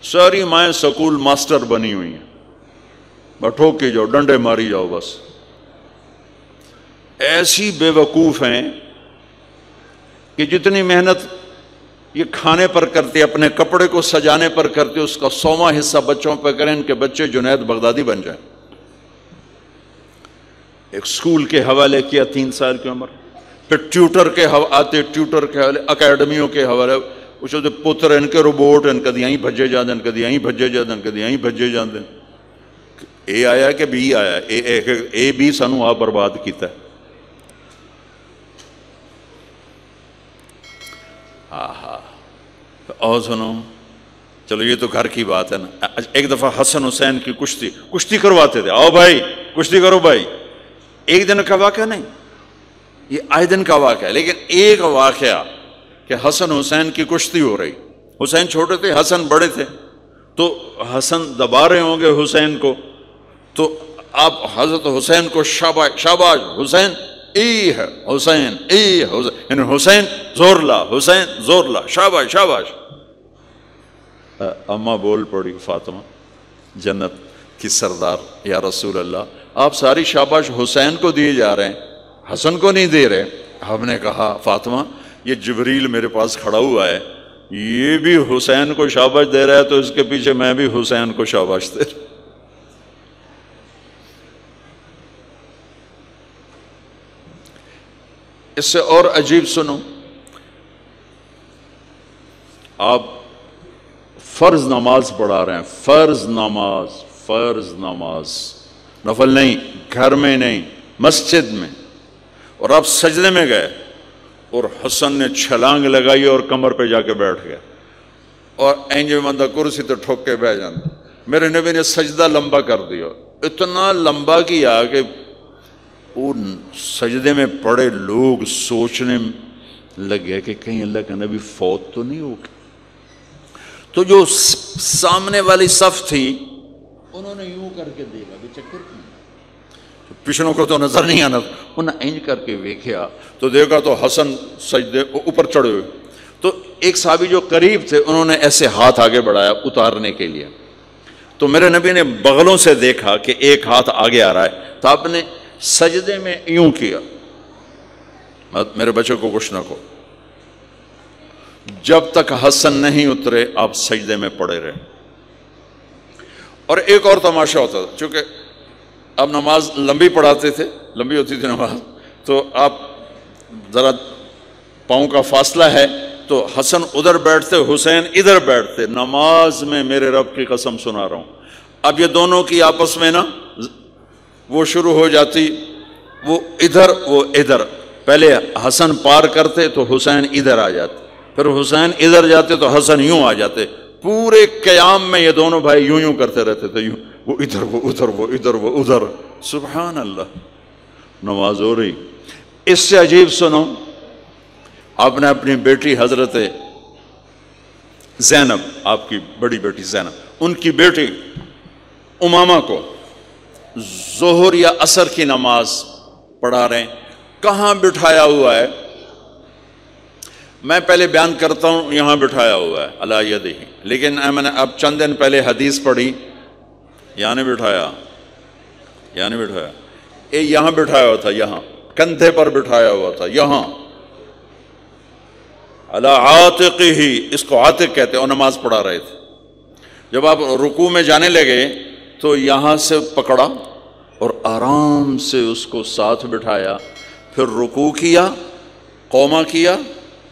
ساری مائیں school master بنی ہوئی ہیں، بٹھو کے جاؤ، ڈنڈے ماری جاؤ بس. ایسی بے وقوف ہیں کہ جتنی محنت یہ کھانے پر کرتے، اپنے کپڑے کو سجانے پر کرتے، اس کا 100واں حصہ بچوں پہ کریں ان کے بچے جنید بغدادی بن جائیں. ایک سکول کے حوالے کیا 3 سال کی عمر، پھر ٹیوٹر کے آتے، ٹیوٹر کے حوالے، اکیڈمیوں کے حوالے، اس پتر ان کے روبوٹ ان کدی یہیں بھجے جاندے، ان کدی یہیں بھجے جاندے، ان کدی یہیں بھجے جاندے. اے آیا کہ بی آیا؟ اے بی سانو آپ برباد کیتا ہے. اور سنو، چلو یہ تو گھر کی بات ہے نا. ایک دفعہ حسن حسین کی کشتی کرواتے تھے، آؤ بھائی کشتی کرو بھائی. ایک دن کا واقعہ نہیں، یہ آئے دن کا واقعہ ہے. لیکن ایک واقعہ کہ حسن حسین کی کشتی ہو رہی، حسین چھوٹے تھے، حسن بڑے تھے، تو حسن دبا رہے ہوں گے حسین کو، تو آپ حضرت حسین کو شاباش شاباش حسین ای ہے، حسین ای حسین، یعنی حسین زور لا، حسین زور لا، شاباش شاباش. اماں بول پڑی فاطمہ جنت کی سردار، یا رسول اللہ آپ ساری شاباش حسین کو دیے جا رہے ہیں، حسن کو نہیں دے رہے. ہم نے کہا فاطمہ یہ جبریل میرے پاس کھڑا ہوا ہے، یہ بھی حسین کو شاباش دے رہا ہے تو اس کے پیچھے میں بھی حسین کو شاباش دے رہا. اس سے اور عجیب سنو، آپ فرض نماز پڑھا رہے ہیں، فرض نماز، نفل نہیں، گھر میں نہیں، مسجد میں، اور آپ سجدے میں گئے اور حسن نے چھلانگ لگائی اور کمر پہ جا کے بیٹھ گیا، اور اینجے بندہ کرسی تو ٹھوک کے بیٹھ جاتا. میرے نبی نے سجدہ لمبا کر دیا، اتنا لمبا کیا کہ ان سجدے میں پڑے لوگ سوچنے لگے کہ کہیں اللہ کا نبی فوت تو نہیں ہو گیا. تو جو سامنے والی صف تھی انہوں نے یوں کر کے دیکھا کہ چکر کیوں، پچھلوں کو تو نظر نہیں آنا، انہوں نے اینج کر کے دیکھا تو دیکھا تو حسن سجدے اوپر چڑھے ہوئے. تو ایک صحابی جو قریب تھے انہوں نے ایسے ہاتھ آگے بڑھایا اتارنے کے لیے، تو میرے نبی نے بغلوں سے دیکھا کہ ایک ہاتھ آگے آ رہا ہے، تو آپ نے سجدے میں یوں کیا، میرے بچے کو کچھ نہ کہو. جب تک حسن نہیں اترے آپ سجدے میں پڑے رہے. اور ایک اور تماشا ہوتا تھا، چونکہ اب نماز لمبی پڑھاتے تھے، لمبی ہوتی تھی نماز، تو آپ ذرا پاؤں کا فاصلہ ہے تو حسن ادھر بیٹھتے، حسین ادھر بیٹھتے. نماز میں میرے رب کی قسم سنا رہا ہوں، اب یہ دونوں کی آپس میں نا وہ شروع ہو جاتی، وہ ادھر وہ ادھر. پہلے حسن پار کرتے تو حسین ادھر آ جاتے، پھر حسین ادھر جاتے تو حسن یوں آ جاتے. پورے قیام میں یہ دونوں بھائی یوں یوں کرتے رہتے تھے، یوں، وہ ادھر وہ ادھر، وہ ادھر وہ ادھر. سبحان اللہ، نماز ہو رہی. اس سے عجیب سنو، آپ نے اپنی بیٹی حضرت زینب، آپ کی بڑی بیٹی زینب، ان کی بیٹی امامہ کو ظہر یا عصر کی نماز پڑھا رہے ہیں. کہاں بٹھایا ہوا ہے؟ میں پہلے بیان کرتا ہوں، یہاں بٹھایا ہوا ہے علی یدہ، لیکن میں نے اب چند دن پہلے حدیث پڑھی، یہاں نہیں بٹھایا، یہاں نہیں بٹھایا، یہاں بٹھایا ہوا تھا، یہاں کندھے پر بٹھایا ہوا تھا، یہاں علی عاتقہ، اس کو عاتق کہتے ہیں، اور نماز پڑھا رہے تھے. جب آپ رکوع میں جانے لگے تو یہاں سے پکڑا اور آرام سے اس کو ساتھ بٹھایا، پھر رکوع کیا، قومہ کیا،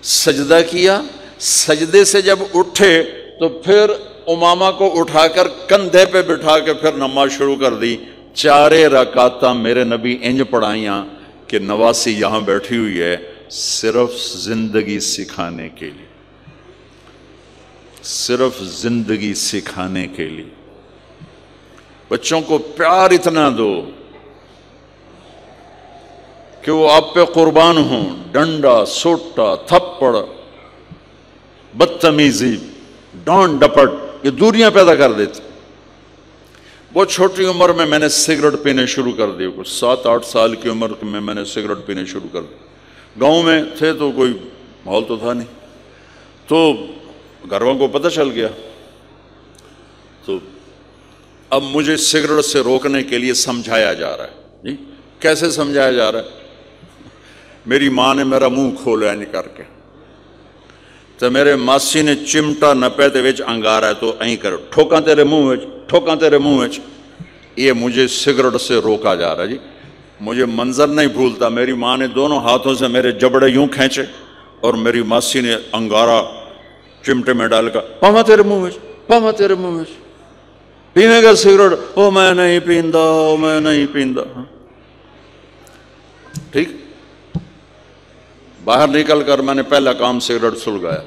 سجدہ کیا. سجدے سے جب اٹھے تو پھر امامہ کو اٹھا کر کندھے پہ بٹھا کے پھر نماز شروع کر دی. 4 رکعتاں میرے نبی انج پڑھائیاں کہ نواسی یہاں بیٹھی ہوئی ہے، صرف زندگی سکھانے کے لیے، صرف زندگی سکھانے کے لیے. بچوں کو پیار اتنا دو کہ وہ آپ پہ قربان ہوں. ڈنڈا، سوٹا، تھپڑ، بدتمیزی، ڈانٹ ڈپٹ، یہ دوریاں پیدا کر دیتے. بہت چھوٹی عمر میں نے سگریٹ پینے شروع کر دی، کچھ 7-8 سال کی عمر میں نے سگریٹ پینے شروع کر دی. گاؤں میں تھے تو کوئی ماحول تو تھا نہیں، تو گھر والوں کو پتہ چل گیا. تو اب مجھے سگریٹ سے روکنے کے لیے سمجھایا جا رہا ہے. جی کیسے سمجھایا جا رہا ہے؟ میری ماں نے میرا منہ کھولا نہیں کر کے تو میرے ماسی نے چمٹا نپے تے وچ انگارا ہے تو این کرو ٹھوکاں تیرے منہ وچ ٹھوکاں تیرے منہ وچ. یہ مجھے سگریٹ سے روکا جا رہا ہے. جی مجھے منظر نہیں بھولتا. میری ماں نے دونوں ہاتھوں سے میرے جبڑے یوں کھینچے اور میری ماسی نے انگارا چمٹے میں ڈال کر پاما تیرے منہ وچ پاما تیرے منہ وچ پینے گا سگریٹ. او میں نہیں پیندا او میں نہیں پیندا. ٹھیک باہر نکل کر میں نے پہلا کام سگریٹ سلگایا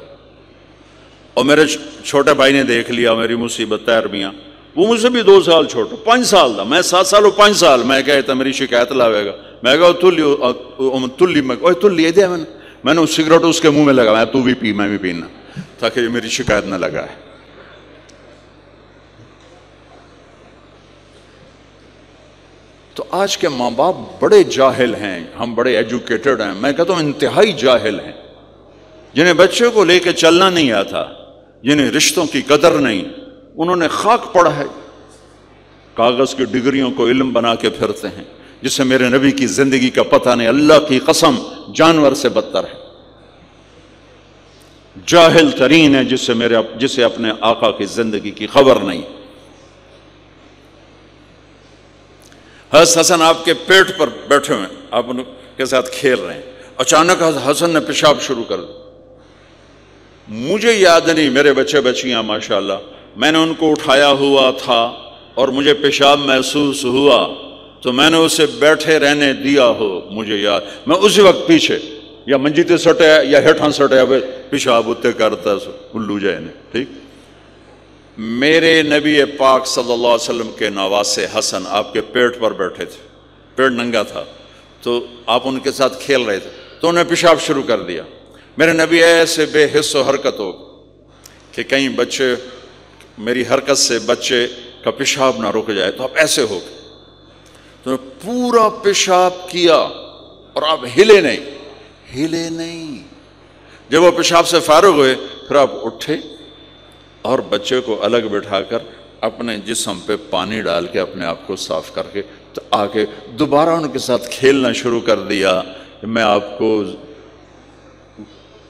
اور میرے چھوٹے بھائی نے دیکھ لیا میری مصیبت تیر میاں. وہ مجھ سے بھی 2 سال چھوٹا 5 سال تھا. میں 7 سال 5 سال. میں کہتا میری شکایت لاوے گا. میں کہا تلی دیا میں نے سگریٹ اس کے منہ میں لگا تو بھی پی میں بھی پینا تاکہ یہ میری شکایت نہ لگائے. تو آج کے ماں باپ بڑے جاہل ہیں. ہم بڑے ایجوکیٹڈ ہیں. میں کہتا ہوں انتہائی جاہل ہیں جنہیں بچے کو لے کے چلنا نہیں آتا, جنہیں رشتوں کی قدر نہیں. انہوں نے خاک پڑھا ہے, کاغذ کی ڈگریوں کو علم بنا کے پھرتے ہیں جسے میرے نبی کی زندگی کا پتہ نہیں. اللہ کی قسم جانور سے بدتر ہے. جاہل ترین ہے جسے اپنے آقا کی زندگی کی خبر نہیں. حضرت حسن آپ کے پیٹ پر بیٹھے ہوئے آپ ان کے ساتھ کھیل رہے ہیں. اچانک حسن نے پیشاب شروع کر دیا. مجھے یاد نہیں, میرے بچے بچیاں ماشاءاللہ, میں نے ان کو اٹھایا ہوا تھا اور مجھے پیشاب محسوس ہوا تو میں نے اسے بیٹھے رہنے دیا ہو. مجھے یاد میں اسی وقت پیچھے یا منجی تے سٹے یا ہیٹھاں سٹے پیشاب اتے کرتا الو جائے نے. ٹھیک میرے نبی پاک صلی اللہ علیہ وسلم کے نواسے حسن آپ کے پیٹ پر بیٹھے تھے, پیٹ ننگا تھا تو آپ ان کے ساتھ کھیل رہے تھے تو انہیں پیشاب شروع کر دیا. میرے نبی ایسے بے حس و حرکت ہو کہ کہیں بچے میری حرکت سے بچے کا پیشاب نہ رک جائے. تو آپ ایسے ہو گئے تو پورا پیشاب کیا اور آپ ہلے نہیں. جب وہ پیشاب سے فارغ ہوئے پھر آپ اٹھے اور بچے کو الگ بٹھا کر اپنے جسم پہ پانی ڈال کے اپنے آپ کو صاف کر کے تو آگے دوبارہ ان کے ساتھ کھیلنا شروع کر دیا. میں آپ کو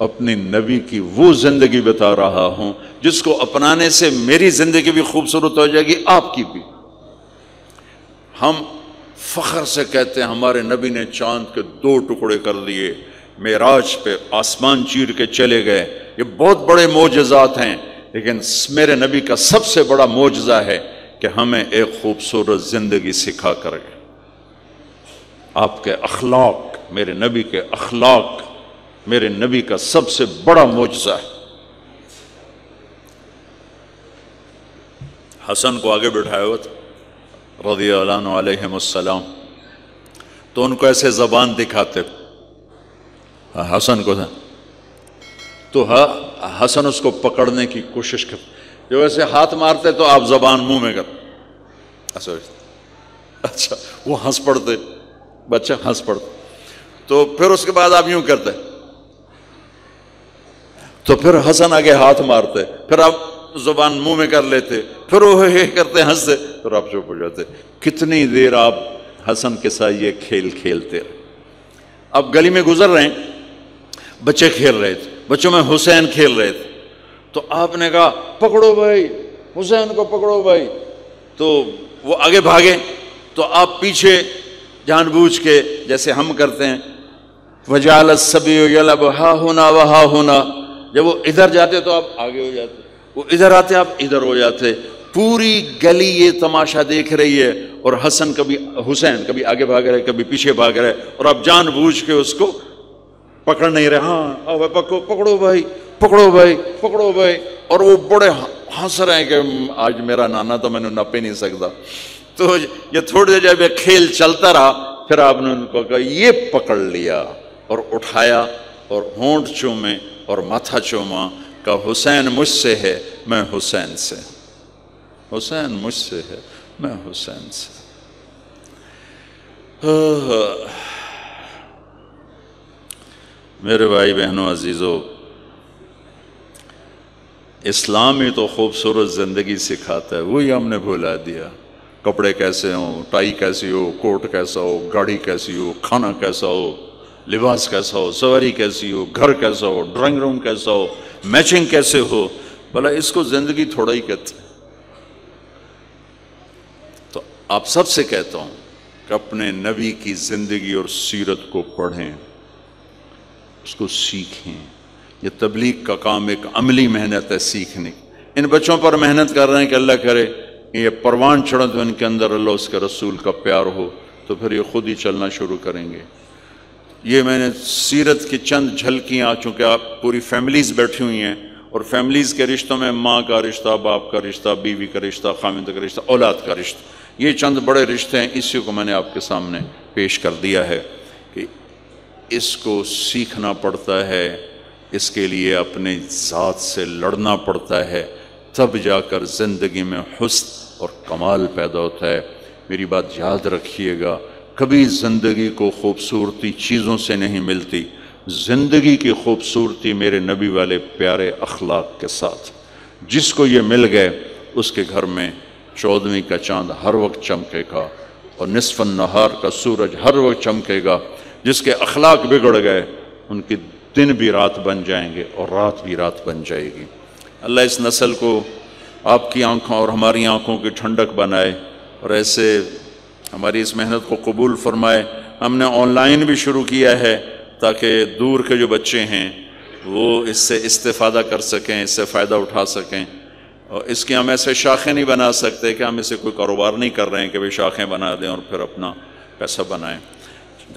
اپنی نبی کی وہ زندگی بتا رہا ہوں جس کو اپنانے سے میری زندگی بھی خوبصورت ہو جائے گی, آپ کی بھی. ہم فخر سے کہتے ہیں ہمارے نبی نے چاند کے 2 ٹکڑے کر دیے, معراج پہ آسمان چیر کے چلے گئے. یہ بہت بڑے معجزات ہیں, لیکن میرے نبی کا سب سے بڑا معجزہ ہے کہ ہمیں ایک خوبصورت زندگی سکھا کر گئے. آپ کے اخلاق, میرے نبی کے اخلاق میرے نبی کا سب سے بڑا معجزہ ہے. حسن کو آگے بٹھایا ہوا تھا رضی اللہ عنہ علیہم السلام, تو ان کو ایسے زبان دکھاتے حسن کو تھا تو حسن اس کو پکڑنے کی کوشش کرتے, جو ایسے ہاتھ مارتے تو آپ زبان منہ میں کر اچھا وہ ہنس پڑتے, بچہ ہنس پڑتا. تو پھر اس کے بعد آپ یوں کرتے تو پھر حسن آگے ہاتھ مارتے, پھر آپ زبان منہ میں کر لیتے, پھر وہ کرتے ہنستے, پھر آپ چپ ہو جاتے. کتنی دیر آپ حسن کے ساتھ یہ کھیل کھیلتے. اب گلی میں گزر رہے ہیں, بچے کھیل رہے تھے, بچوں میں حسین کھیل رہے تھے تو آپ نے کہا پکڑو بھائی حسین کو پکڑو بھائی. تو وہ آگے بھاگے تو آپ پیچھے جان بوجھ کے جیسے ہم کرتے ہیں وَجَعَلَ السَّبِيُّ يَلْعَبُ ہَا هُنَا وَهَا هُنَا, جب وہ ادھر جاتے تو آپ آگے ہو جاتے, وہ ادھر آتے آپ ادھر ہو جاتے. پوری گلی یہ تماشا دیکھ رہی ہے اور حسن حسین کبھی آگے بھاگ رہے کبھی پیچھے بھاگ رہے اور آپ جان بوجھ کے اس کو پکڑ نہیں رہے. ہاں پکڑو بھائی پکڑو بھائی پکڑو بھائی. اور وہ بڑے ہنس رہے ہیں کہ آج میرا نانا تو میں نے نپ ہی نہیں سکتا. تو یہ تھوڑی دیر جب کھیل چلتا رہا پھر آپ نے ان کو کہا یہ پکڑ لیا اور اٹھایا اور ہونٹ چومے اور ماتھا چوما, کہ حسین مجھ سے ہے میں حسین سے, حسین مجھ سے ہے میں حسین سے. میرے بھائی بہنوں عزیزو, اسلام ہی تو خوبصورت زندگی سکھاتا ہے، وہی ہم نے بھلا دیا۔ کپڑے کیسے ہوں، ٹائی کیسی ہو، کوٹ کیسا ہو، گاڑی کیسی ہو، کھانا کیسا ہو، لباس کیسا ہو، سواری کیسی ہو، گھر کیسا ہو، ڈرائنگ روم کیسا ہو، میچنگ کیسے ہو، بھلا اس کو زندگی تھوڑا ہی کہتے ہیں۔ تو آپ سب سے کہتا ہوں کہ اپنے نبی کی زندگی اور سیرت کو پڑھیں، اس کو سیکھیں۔ یہ تبلیغ کا کام ایک عملی محنت ہے، سیکھنے۔ ان بچوں پر محنت کر رہے ہیں کہ اللہ کرے یہ پروان چڑھیں تو ان کے اندر اللہ اس کے رسول کا پیار ہو، تو پھر یہ خود ہی چلنا شروع کریں گے۔ یہ میں نے سیرت کی چند جھلکیاں، چونکہ آپ پوری فیملیز بیٹھی ہوئی ہیں، اور فیملیز کے رشتوں میں ماں کا رشتہ، باپ کا رشتہ، بیوی کا رشتہ، خاوند کا رشتہ، اولاد کا رشتہ، یہ چند بڑے رشتے ہیں، اسی کو میں نے آپ کے سامنے پیش کر دیا ہے کہ اس کو سیکھنا پڑتا ہے، اس کے لیے اپنے ذات سے لڑنا پڑتا ہے، تب جا کر زندگی میں حسن اور کمال پیدا ہوتا ہے۔ میری بات یاد رکھیے گا، کبھی زندگی کو خوبصورتی چیزوں سے نہیں ملتی، زندگی کی خوبصورتی میرے نبی والے پیارے اخلاق کے ساتھ۔ جس کو یہ مل گئے اس کے گھر میں 14ویں کا چاند ہر وقت چمکے گا، اور نصف النہار کا سورج ہر وقت چمکے گا۔ جس کے اخلاق بگڑ گئے ان کی دن بھی رات بن جائیں گے اور رات بھی رات بن جائے گی۔ اللہ اس نسل کو آپ کی آنکھوں اور ہماری آنکھوں کی ٹھنڈک بنائے، اور ایسے ہماری اس محنت کو قبول فرمائے۔ ہم نے آن لائن بھی شروع کیا ہے تاکہ دور کے جو بچے ہیں وہ اس سے استفادہ کر سکیں، اس سے فائدہ اٹھا سکیں، اور اس کی ہم ایسے شاخیں نہیں بنا سکتے کہ ہم اسے کوئی کاروبار نہیں کر رہے ہیں کہ وہ شاخیں بنا دیں اور پھر اپنا پیسہ بنائیں۔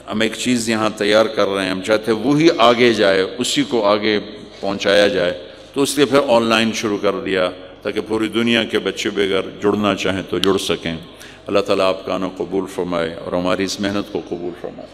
ہم ایک چیز یہاں تیار کر رہے ہیں، ہم چاہتے ہیں وہی آگے جائے، اسی کو آگے پہنچایا جائے، تو اس لیے پھر آن لائن شروع کر دیا تاکہ پوری دنیا کے بچے بھی اگر جڑنا چاہیں تو جڑ سکیں۔ اللہ تعالیٰ آپ کا آنا قبول فرمائے اور ہماری اس محنت کو قبول فرمائے۔